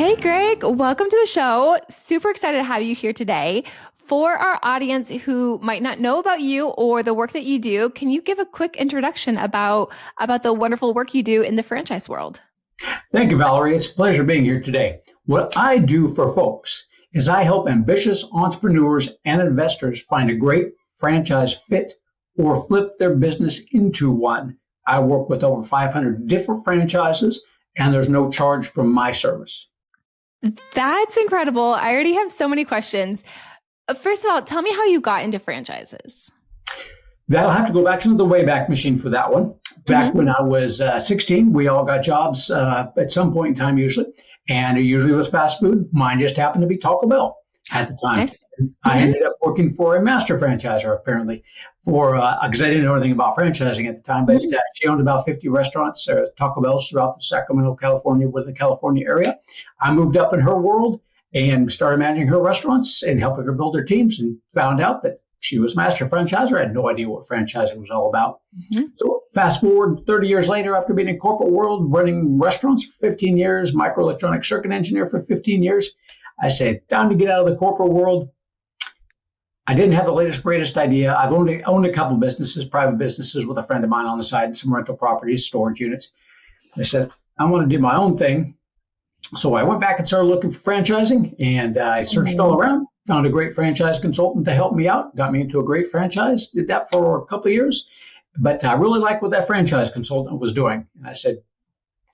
Hey, Greg, welcome to the show. Super excited to have you here today. For our audience who might not know about you or the work that you do, can you give a quick introduction about the wonderful work you do in the franchise world? Thank you, Valerie. It's a pleasure being here today. What I do for folks is I help ambitious entrepreneurs and investors find a great franchise fit or flip their business into one. I work with over 500 different franchises, and there's no charge for my service. That's incredible. I already have so many questions. First of all, tell me how you got into franchises. That'll have to go back into the Wayback Machine for that one. Back when I was 16, we all got jobs at some point in time usually, and it usually was fast food. Mine just happened to be Taco Bell at the time. Nice. I ended up working for a master franchisor apparently because I didn't know anything about franchising at the time, but she owned about 50 restaurants, Taco Bells throughout the Sacramento, California, with the California area. I moved up in her world and started managing her restaurants and helping her build her teams, and found out that she was master franchisor. I had no idea what franchising was all about. So fast forward 30 years later, after being in corporate world, running restaurants for 15 years, microelectronic circuit engineer for 15 years, I said, time to get out of the corporate world. I didn't have the latest, greatest idea. I've owned a couple of businesses, private businesses with a friend of mine on the side, and some rental properties, storage units. I said, I want to do my own thing. So I went back and started looking for franchising, and I searched all around, found a great franchise consultant to help me out, got me into a great franchise, did that for a couple of years. But I really liked what that franchise consultant was doing. And I said,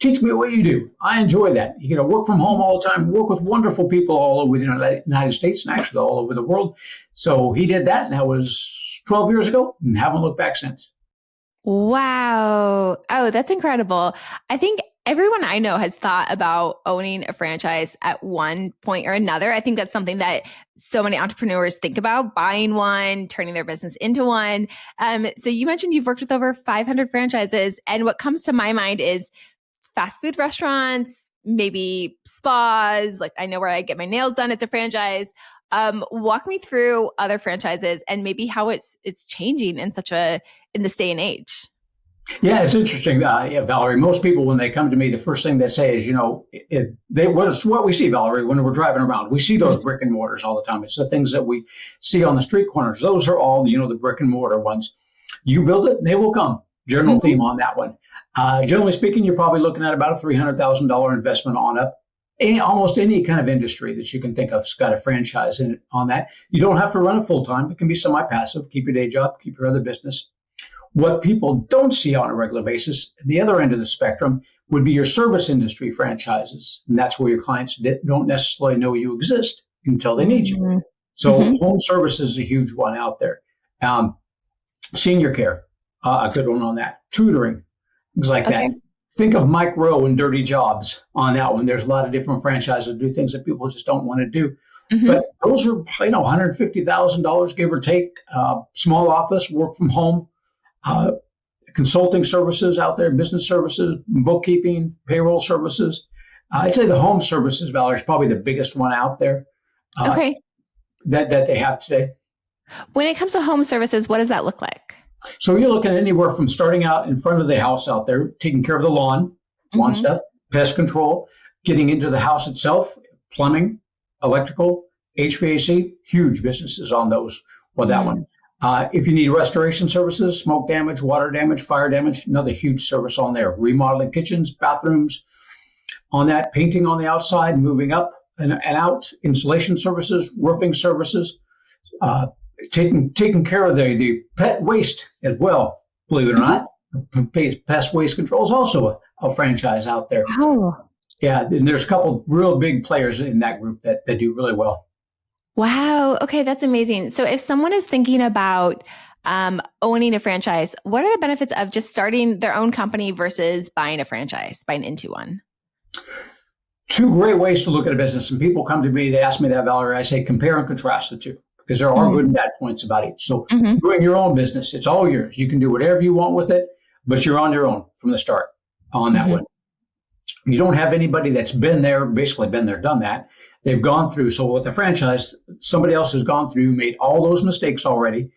teach me what you do. I enjoy that. You work from home all the time, work with wonderful people all over the United States and actually all over the world. So he did that, and that was 12 years ago, and haven't looked back since. Wow. Oh, that's incredible. I think everyone I know has thought about owning a franchise at one point or another. I think that's something that so many entrepreneurs think about, buying one, turning their business into one. So you mentioned you've worked with over 500 franchises, and what comes to my mind is fast food restaurants, maybe spas. Like, I know where I get my nails done, it's a franchise. Walk me through other franchises and maybe how it's changing in this day and age. Yeah, it's interesting, Valerie. Most people, when they come to me, the first thing they say is, what we see, Valerie, when we're driving around. We see those brick and mortars all the time. It's the things that we see on the street corners. Those are all, the brick and mortar ones. You build it, they will come. General theme on that one. Generally speaking, you're probably looking at about a $300,000 investment on up. Almost any kind of industry that you can think of has got a franchise in it on that. You don't have to run it full time. It can be semi-passive. Keep your day job, keep your other business. What people don't see on a regular basis, at the other end of the spectrum, would be your service industry franchises. And that's where your clients don't necessarily know you exist until they need you. So home service is a huge one out there. Senior care, a good one on that. Tutoring, things like that. Think of Mike Rowe and Dirty Jobs on that one. There's a lot of different franchises that do things that people just don't want to do. But those are, $150,000, give or take. Small office, work from home, consulting services out there, business services, bookkeeping, payroll services. I'd say the home services, Valerie, is probably the biggest one out there that they have today. When it comes to home services, what does that look like? So you're looking at anywhere from starting out in front of the house out there, taking care of the lawn stuff, pest control, getting into the house itself, plumbing, electrical, HVAC, huge businesses on those for that one. If you need restoration services, smoke damage, water damage, fire damage, another huge service on there. Remodeling kitchens, bathrooms, on that, painting on the outside, moving up and out, insulation services, roofing services, taking care of the pet waste as well, believe it or not. Pest waste control is also a franchise out there. Oh. Yeah, and there's a couple real big players in that group that do really well. Wow. Okay, that's amazing. So if someone is thinking about owning a franchise, what are the benefits of just starting their own company versus buying a franchise, buying into one? Two great ways to look at a business. And people come to me, they ask me that, Valerie. I say compare and contrast the two, because there are good and bad points about each. So doing your own business, it's all yours. You can do whatever you want with it, but you're on your own from the start on that one. You don't have anybody that's been there, done that. They've gone through. So with a franchise, somebody else has gone through, made all those mistakes already,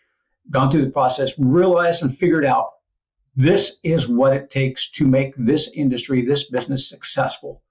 gone through the process, realized and figured out this is what it takes to make this industry, this business successful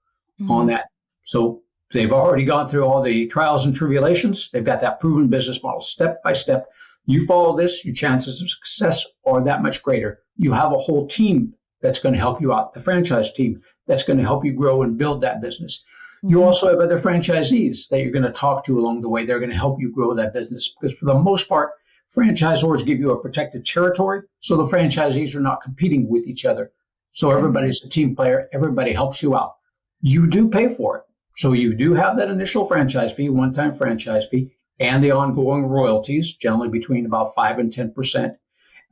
on that. So They've already gone through all the trials and tribulations. They've got that proven business model step by step. You follow this, your chances of success are that much greater. You have a whole team that's going to help you out, the franchise team that's going to help you grow and build that business. You also have other franchisees that you're going to talk to along the way. They're going to help you grow that business because for the most part, franchisors give you a protected territory, so the franchisees are not competing with each other. So everybody's a team player. Everybody helps you out. You do pay for it. So you do have that initial franchise fee, one-time franchise fee, and the ongoing royalties, generally between about 5 and 10%.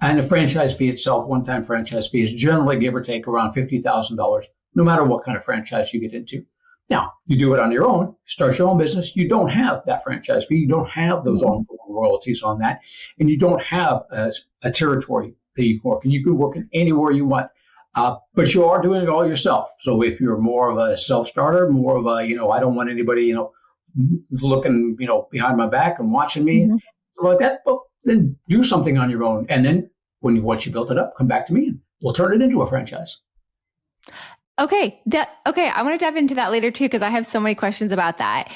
And the franchise fee itself, one-time franchise fee, is generally give or take around $50,000, no matter what kind of franchise you get into. Now, you do it on your own, start your own business, you don't have that franchise fee, you don't have those ongoing royalties on that, and you don't have a territory that you can work in. You can work in anywhere you want, but you are doing it all yourself. So if you're more of a self-starter, more of a, I don't want anybody, looking, behind my back and watching me, like that, well, then do something on your own. And then once you built it up, come back to me and we'll turn it into a franchise. Okay. I want to dive into that later too, because I have so many questions about that.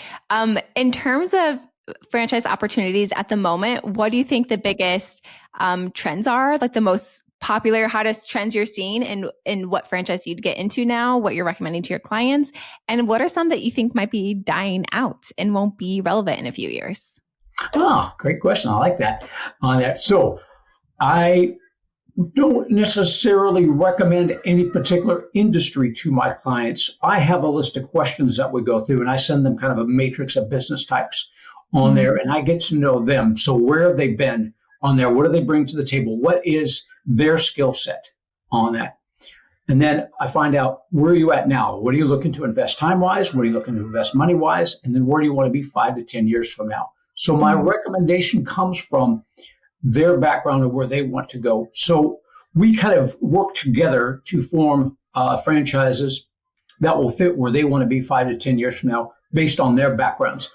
In terms of franchise opportunities at the moment, what do you think the biggest trends are, like the most popular, hottest trends you're seeing and what franchise you'd get into now, what you're recommending to your clients, and what are some that you think might be dying out and won't be relevant in a few years? Oh, great question. I like that on that. So I don't necessarily recommend any particular industry to my clients. I have a list of questions that we go through, and I send them kind of a matrix of business types on there, and I get to know them. So where have they been on there? What do they bring to the table? What is their skill set on that? And then I find out, where are you at now? What are you looking to invest time-wise? What are you looking to invest money-wise? And then where do you want to be 5 to 10 years from now? So my recommendation comes from their background of where they want to go. So we kind of work together to form franchises that will fit where they want to be 5 to 10 years from now based on their backgrounds.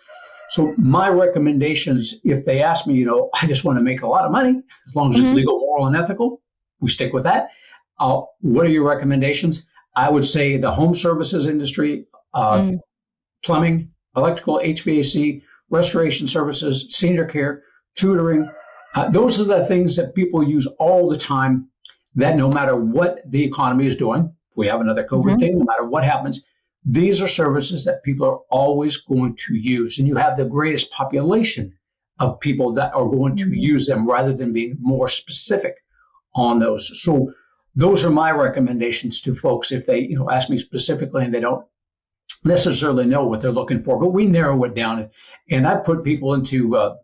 So my recommendations, if they ask me, I just want to make a lot of money, as long as it's legal, moral, and ethical, we stick with that. What are your recommendations? I would say the home services industry, plumbing, electrical, HVAC, restoration services, senior care, tutoring. Those are the things that people use all the time, that no matter what the economy is doing, if we have another COVID thing, no matter what happens, these are services that people are always going to use. And you have the greatest population of people that are going to use them rather than being more specific on those. So those are my recommendations to folks if they ask me specifically and they don't necessarily know what they're looking for. But we narrow it down. And I put people into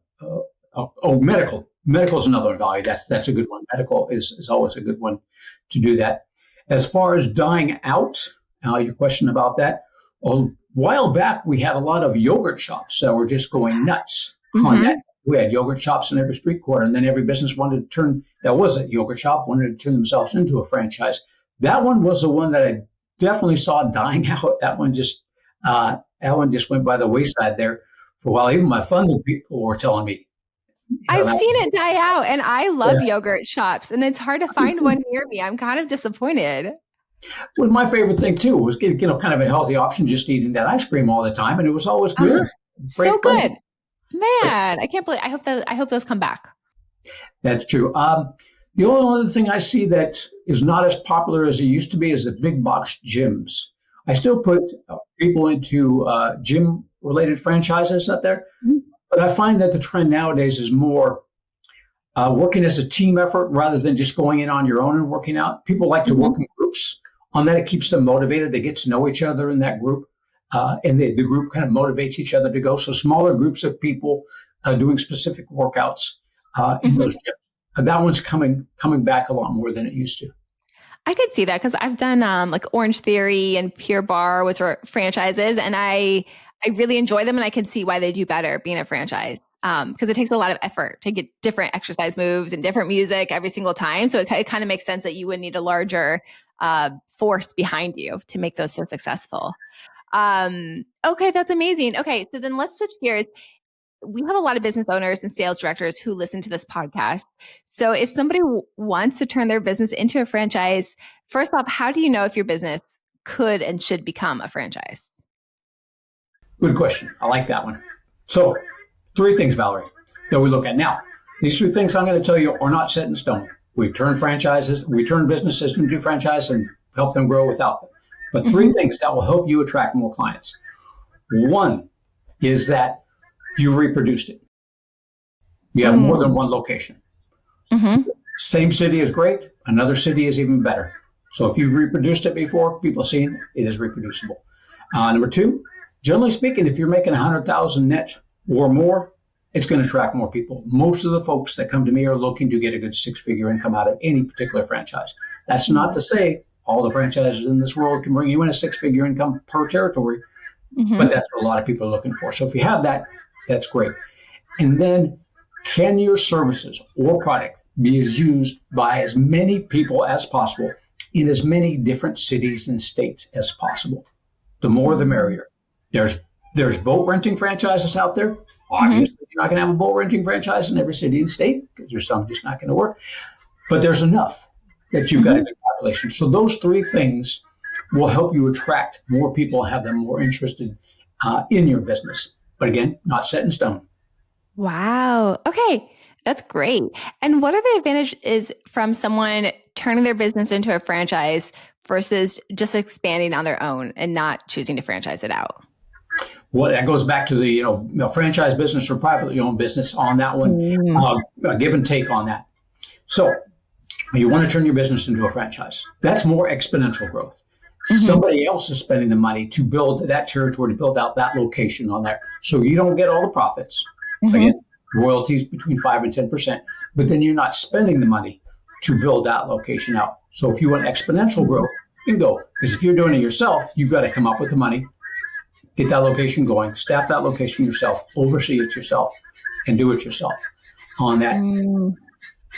medical. Medical is another value. That's a good one. Medical is always a good one to do that. As far as dying out, your question about that, a while back we had a lot of yogurt shops that were just going nuts on that. We had yogurt shops in every street corner, and then every business that was a yogurt shop wanted to turn themselves into a franchise. That one was the one that I definitely saw dying out. That one just went by the wayside there for a while. Even my funding people were telling me, I've seen it die out, and I love yogurt shops, and it's hard to find one near me. I'm kind of disappointed. Well, my favorite thing too was getting, kind of a healthy option, just eating that ice cream all the time, and it was always good. So good, man! I can't believe. I hope those come back. That's true. The only other thing I see that is not as popular as it used to be is the big box gyms. I still put people into gym-related franchises out there. But I find that the trend nowadays is more working as a team effort rather than just going in on your own and working out. People like to work in groups. On that, it keeps them motivated. They get to know each other in that group, and the group kind of motivates each other to go. So smaller groups of people doing specific workouts in those gyms. That one's coming back a lot more than it used to. I could see that because I've done like Orange Theory and Pure Barre, which are franchises, and I really enjoy them, and I can see why they do better being a franchise because it takes a lot of effort to get different exercise moves and different music every single time. So it kind of makes sense that you would need a larger force behind you to make those so successful. Okay, that's amazing. Okay, so then let's switch gears. We have a lot of business owners and sales directors who listen to this podcast. So if somebody wants to turn their business into a franchise, first off, how do you know if your business could and should become a franchise? Good question. I like that one. So 3 things, Valerie, that we look at. Now, these 3 things I'm going to tell you are not set in stone. We turn businesses into franchise and help them grow without them. But 3 things that will help you attract more clients. One is that you reproduced it. You have more than one location. Same city is great. Another city is even better. So if you've reproduced it before, people seeing it is reproducible. Number 2, generally speaking, if you're making 100,000 net or more, it's going to attract more people. Most of the folks that come to me are looking to get a good 6-figure income out of any particular franchise. That's not to say all the franchises in this world can bring you in a 6-figure income per territory, but that's what a lot of people are looking for. So if you have that, that's great. And then, can your services or product be used by as many people as possible in as many different cities and states as possible? The more, the merrier. There's boat renting franchises out there. Obviously, you're not going to have a boat renting franchise in every city and state because there's some just not going to work. But there's enough that you've got a good population. So those 3 things will help you attract more people and have them more interested in your business. But again, not set in stone. Wow. Okay. That's great. And what are the advantages from someone turning their business into a franchise versus just expanding on their own and not choosing to franchise it out? Well, that goes back to the franchise business or privately owned business on that one, give and take on that. So you want to turn your business into a franchise. That's more exponential growth. Somebody else is spending the money to build that territory, to build out that location on there. So you don't get all the profits. Again, royalties between 5 and 10%, but then you're not spending the money to build that location out. So if you want exponential growth, you can go. Because if you're doing it yourself, you've got to come up with the money, get that location going, staff that location yourself, oversee it yourself, and do it yourself on that.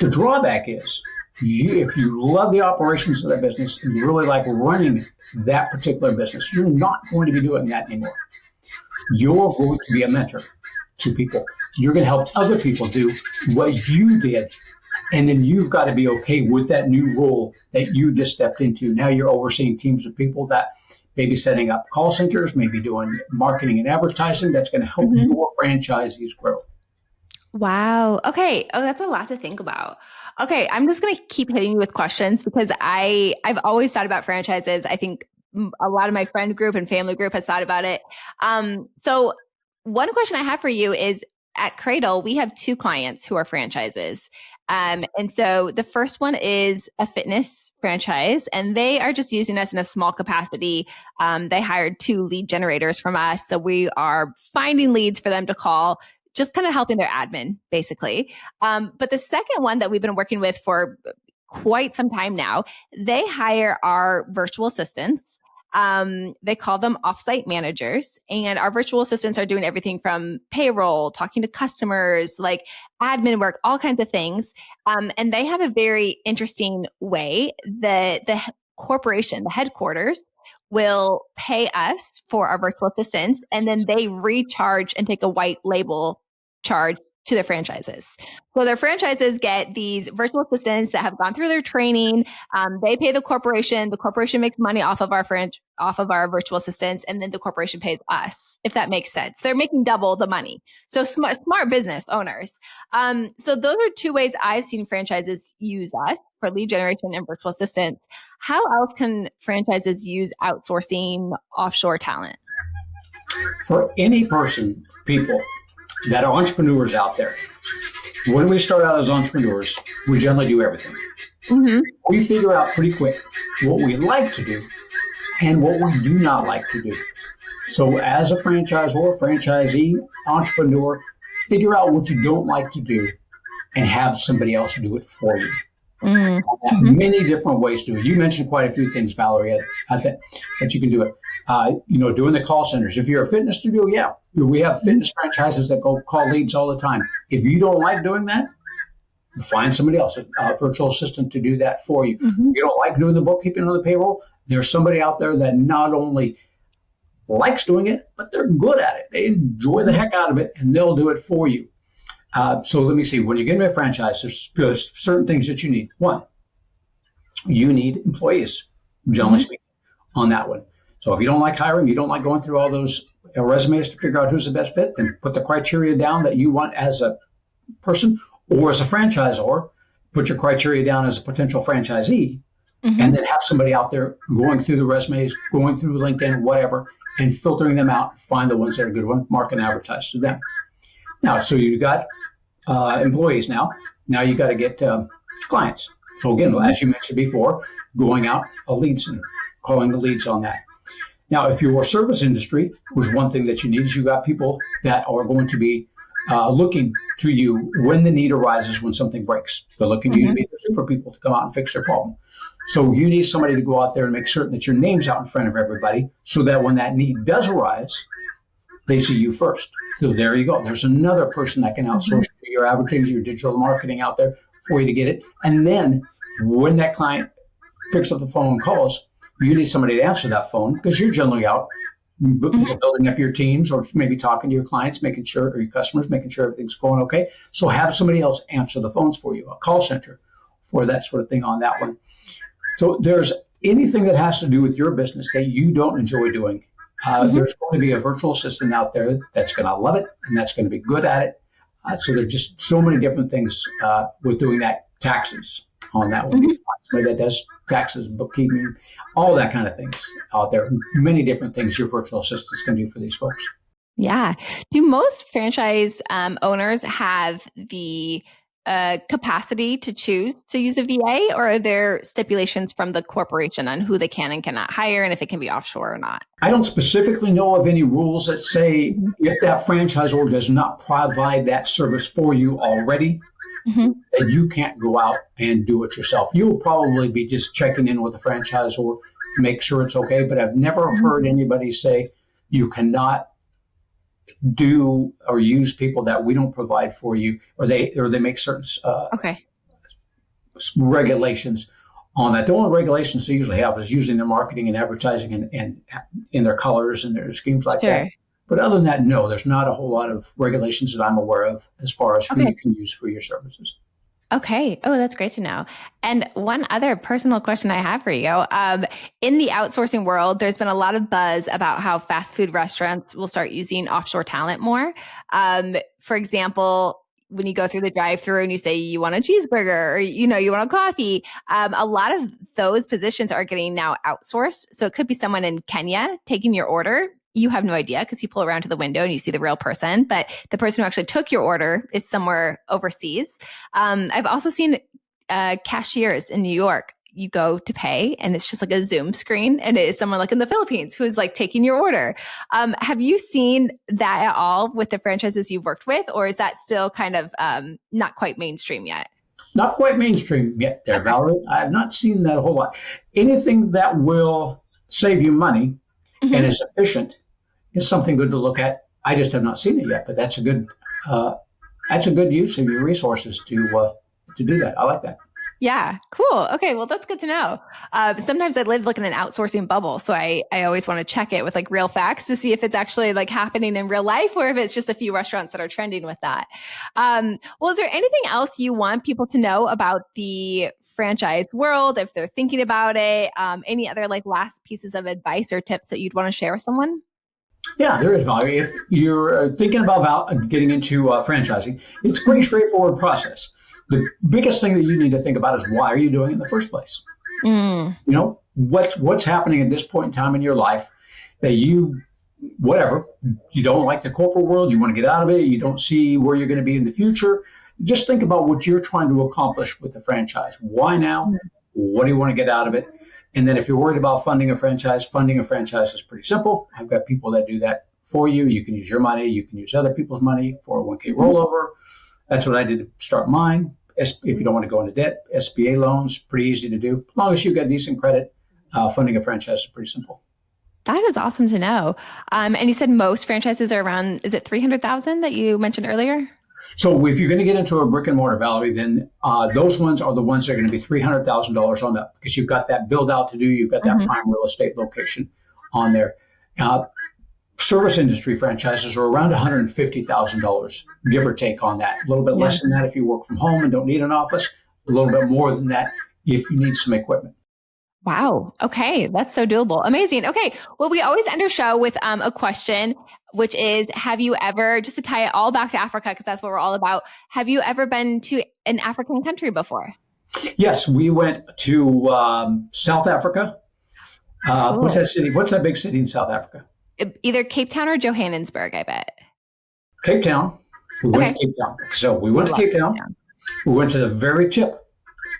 The drawback is, if you love the operations of that business and you really like running that particular business, you're not going to be doing that anymore. You're going to be a mentor to people. You're going to help other people do what you did. And then you've got to be okay with that new role that you just stepped into. Now you're overseeing teams of people that may be setting up call centers, maybe doing marketing and advertising. That's going to help your franchisees grow. Wow. Okay. Oh, that's a lot to think about. Okay. I'm just going to keep hitting you with questions because I've always thought about franchises. I think a lot of my friend group and family group has thought about it. So one question I have for you is, at Cradle, we have 2 clients who are franchises. And so the first one is a fitness franchise, and they are just using us in a small capacity. They hired 2 lead generators from us. So we are finding leads for them to call, just kind of helping their admin, basically. But the second one that we've been working with for quite some time now, they hire our virtual assistants. They call them offsite managers, and our virtual assistants are doing everything from payroll, talking to customers, like admin work, all kinds of things. And they have a very interesting way that the corporation, the headquarters, will pay us for our virtual assistants, and then they recharge and take a white label charge to their franchises. So their franchises get these virtual assistants that have gone through their training. They pay the corporation. The corporation makes money off of our virtual assistants, and then the corporation pays us, if that makes sense. They're making double the money. So smart business owners. So those are 2 ways I've seen franchises use us for lead generation and virtual assistants. How else can franchises use outsourcing offshore talent? For any person, people that are entrepreneurs out there, when we start out as entrepreneurs, we generally do everything. We figure out pretty quick what we like to do and what we do not like to do. So as a franchisor, franchisee, entrepreneur, figure out what you don't like to do and have somebody else do it for you. Many different ways to do it. You mentioned quite a few things, Valerie, that you can do it. Doing the call centers. If you're a fitness studio, we have fitness franchises that go call leads all the time. If you don't like doing that, find somebody else, a virtual assistant, to do that for you. If you don't like doing the bookkeeping or the payroll, there's somebody out there that not only likes doing it, but they're good at it. They enjoy the heck out of it, and they'll do it for you. So let me see. When you get into a franchise, there's certain things that you need. One, you need employees, generally speaking, on that one. So if you don't like hiring, you don't like going through all those resumes to figure out who's the best fit, then put the criteria down that you want as a person or as a franchisor. Put your criteria down as a potential franchisee, and then have somebody out there going through the resumes, going through LinkedIn, whatever, and filtering them out, find the ones that are good ones, market and advertise to them. Now, so you got employees now. Now you got to get clients. So again, as you mentioned before, going out a lead center, calling the leads on that. Now, if you're a service industry, which one thing that you need is you got people that are going to be looking to you when the need arises, when something breaks. They're looking to you to be the super people to come out and fix their problem. So you need somebody to go out there and make certain that your name's out in front of everybody so that when that need does arise, they see you first. So there you go. There's another person that can outsource your advertising, your digital marketing out there for you to get it. And then when that client picks up the phone and calls, you need somebody to answer that phone because you're generally out building up your teams or maybe talking to your clients, making sure, or your customers, making sure everything's going okay. So have somebody else answer the phones for you, a call center for that sort of thing on that one. So there's anything that has to do with your business that you don't enjoy doing. There's going to be a virtual assistant out there that's going to love it and that's going to be good at it. So there's just so many different things with doing that. Taxes on that one. Somebody that does taxes, bookkeeping, all that kind of things out there. Many different things your virtual assistants can do for these folks. Yeah. Do most franchise owners have the capacity to choose to use a VA, or are there stipulations from the corporation on who they can and cannot hire and if it can be offshore or not? I don't specifically know of any rules that say if that franchisor does not provide that service for you already, that you can't go out and do it yourself. You'll probably be just checking in with the franchisor to make sure it's okay, but I've never heard anybody say you cannot do or use people that we don't provide for you, or they make certain regulations on that. The only regulations they usually have is using their marketing and advertising and in their colors and their schemes like that. But other than that, no, there's not a whole lot of regulations that I'm aware of as far as who you can use for your services. Okay. Oh, that's great to know. And one other personal question I have for you. In the outsourcing world, there's been a lot of buzz about how fast food restaurants will start using offshore talent more. For example, when you go through the drive-through and you say you want a cheeseburger or, you want a coffee, a lot of those positions are getting now outsourced. So it could be someone in Kenya taking your order. You have no idea because you pull around to the window and you see the real person, but the person who actually took your order is somewhere overseas. I've also seen cashiers in New York. You go to pay and it's just like a Zoom screen and it is someone like in the Philippines who is like taking your order. Have you seen that at all with the franchises you've worked with, or is that still kind of not quite mainstream yet? Not quite mainstream yet there, Valerie. I have not seen that a whole lot. Anything that will save you money and is efficient is something good to look at. I just have not seen it yet, but that's a good use of your resources to do that. I like that. Yeah, cool. Okay, well, that's good to know. Sometimes I live like in an outsourcing bubble, so I always want to check it with like real facts to see if it's actually like happening in real life or if it's just a few restaurants that are trending with that. Well, is there anything else you want people to know about the franchise world if they're thinking about it? Any other like last pieces of advice or tips that you'd want to share with someone? Yeah, there is, Valerie. If you're thinking about getting into franchising, it's a pretty straightforward process. The biggest thing that you need to think about is why are you doing it in the first place? What's happening at this point in time in your life that you don't like the corporate world, you want to get out of it, you don't see where you're going to be in the future. Just think about what you're trying to accomplish with the franchise. Why now? What do you want to get out of it? And then if you're worried about funding a franchise is pretty simple. I've got people that do that for you. You can use your money. You can use other people's money, 401k rollover. That's what I did to start mine. If you don't want to go into debt, SBA loans, pretty easy to do. As long as you've got decent credit, funding a franchise is pretty simple. That is awesome to know. And you said most franchises are around, is it 300,000 that you mentioned earlier? So if you're going to get into a brick and mortar, Valerie, then those ones are the ones that are going to be $300,000 on that because you've got that build out to do. You've got that prime real estate location on there. Service industry franchises are around $150,000, give or take on that. A little bit less than that if you work from home and don't need an office. A little bit more than that if you need some equipment. Wow. Okay. That's so doable. Amazing. Okay. Well, we always end our show with a question. which is, have you ever, just to tie it all back to Africa, because that's what we're all about, have you ever been to an African country before? Yes, we went to South Africa. What's Cool. that city? What's that big city in South Africa? Either Cape Town or Johannesburg, I bet. Cape Town. We went Okay. to Cape Town. So we went to Love Cape Cape Town. Town. We went to the very tip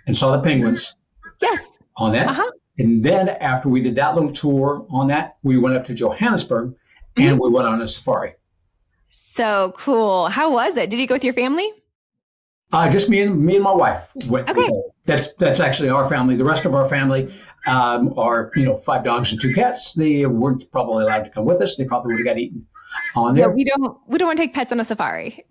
and saw the penguins Yes. on that. Uh-huh. And then after we did that little tour on that, we went up to Johannesburg and we went on a safari. So cool. How was it? Did you go with your family? Just me and my wife went. Okay. That's actually our family. The rest of our family are 5 dogs and 2 cats. They weren't probably allowed to come with us. They probably would have got eaten on No, there. we don't want to take pets on a safari.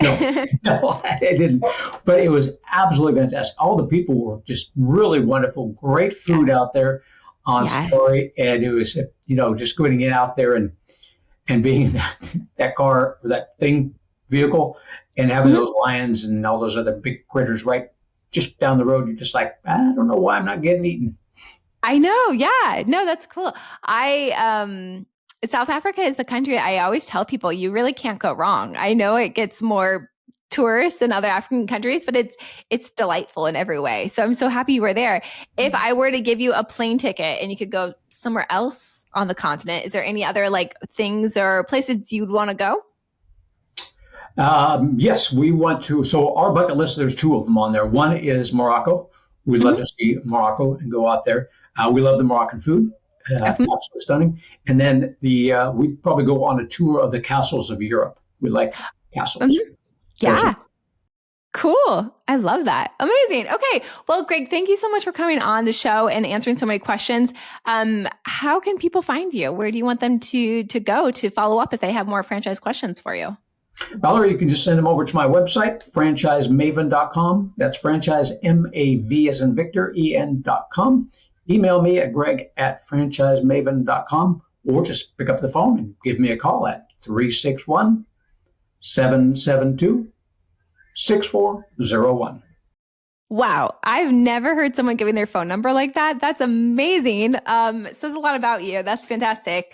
No, I didn't. But it was absolutely fantastic. All the people were just really wonderful. Great food out there on safari, and it was just going out there and being in that car or that vehicle and having those lions and all those other big critters right just down the road. You're just like, I don't know why I'm not getting eaten. I know. Yeah. No, that's cool. South Africa is the country I always tell people you really can't go wrong. I know it gets more tourists than other African countries, but it's delightful in every way. So I'm so happy you were there. If I were to give you a plane ticket and you could go somewhere else on the continent, is there any other things or places you'd want to go? Yes, we want to. So our bucket list, there's 2 of them on there. One is Morocco. We'd love to see Morocco and go out there. We love the Moroccan food. Absolutely stunning. And then we'd probably go on a tour of the castles of Europe. We like castles. Yeah. Cool. I love that. Amazing. Okay. Well, Greg, thank you so much for coming on the show and answering so many questions. How can people find you? Where do you want them to go to follow up if they have more franchise questions for you? Valerie, you can just send them over to my website, franchisemaven.com. That's franchise, MAV as in Victor, EN.com. Email me at greg@franchisemaven.com or just pick up the phone and give me a call at 361-772-6401. Wow. I've never heard someone giving their phone number like that. That's amazing. Says a lot about you. That's fantastic.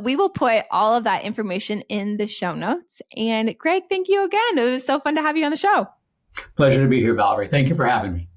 We will put all of that information in the show notes. And Greg, thank you again. It was so fun to have you on the show. Pleasure to be here, Valerie. Thank you for having me.